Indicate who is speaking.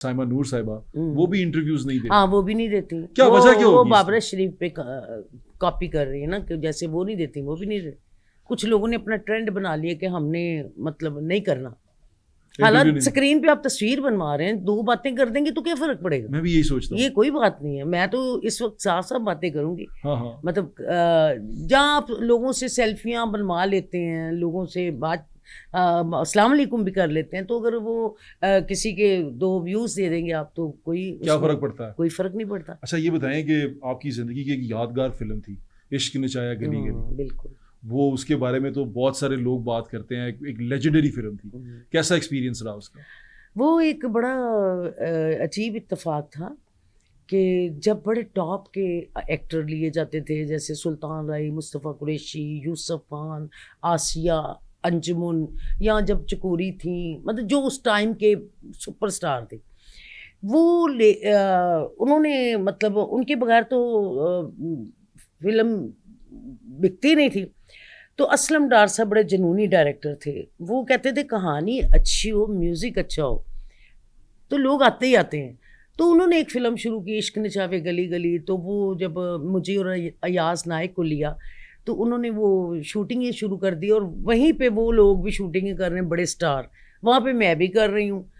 Speaker 1: سائمہ نور صاحبہ وہ بھی انٹرویوز نہیں دیتی.
Speaker 2: ہاں وہ بھی نہیں دیتی.
Speaker 1: کیا وجہ کیا ہوگی؟
Speaker 2: وہ بابر شریف پہ کاپی کر رہی ہے نا کہ جیسے وہ نہیں دیتی وہ بھی نہیں دیتی. کچھ لوگوں نے اپنا ٹرینڈ بنا لیا کہ ہم نے مطلب نہیں کرنا. حالانکہ اسکرین پہ آپ تصویر بنوا رہے ہیں, دو باتیں کر دیں گے تو کیا فرق پڑے گا؟
Speaker 1: میں بھی یہی سوچتا ہوں.
Speaker 2: یہ کوئی بات نہیں ہے. میں تو اس وقت صاف صاف باتیں کروں گی. مطلب جہاں آپ لوگوں سے سیلفیاں بنوا لیتے ہیں, لوگوں سے بات السلام علیکم بھی کر لیتے ہیں, تو اگر وہ کسی کے 2 ویوز دے دیں گے آپ تو کوئی
Speaker 1: کیا فرق پڑتا ہے؟
Speaker 2: کوئی فرق نہیں پڑتا.
Speaker 1: اچھا یہ بتائیں کہ آپ کی زندگی کی ایک یادگار فلم تھی عشق نچایا گلی گلی.
Speaker 2: بالکل.
Speaker 1: وہ اس کے بارے میں تو بہت سارے لوگ بات کرتے ہیں, ایک لیجنڈری فلم تھی. کیسا ایکسپیرینس رہا اس کا؟
Speaker 2: وہ ایک بڑا عجیب اتفاق تھا کہ جب بڑے ٹاپ کے ایکٹر لیے جاتے تھے جیسے سلطان رائی, مصطفیٰ قریشی, یوسف خان, آسیہ, انجمن, یا جب چکوری تھیں, مطلب جو اس ٹائم کے سپر سٹار تھے, وہ انہوں نے مطلب ان کے بغیر تو فلم بکتی نہیں تھی. تو اسلم ڈار صاحب بڑے جنونی ڈائریکٹر تھے. وہ کہتے تھے کہانی اچھی ہو, میوزک اچھا ہو تو لوگ آتے ہی آتے ہیں. تو انہوں نے ایک فلم شروع کی عشق نچاوے گلی گلی. تو وہ جب مجھے اور ایاز نائک کو لیا تو انہوں نے وہ شوٹنگیں شروع کر دی, اور وہیں پہ وہ لوگ بھی شوٹنگیں کر رہے ہیں, بڑے سٹار, وہاں پہ میں بھی کر رہی ہوں.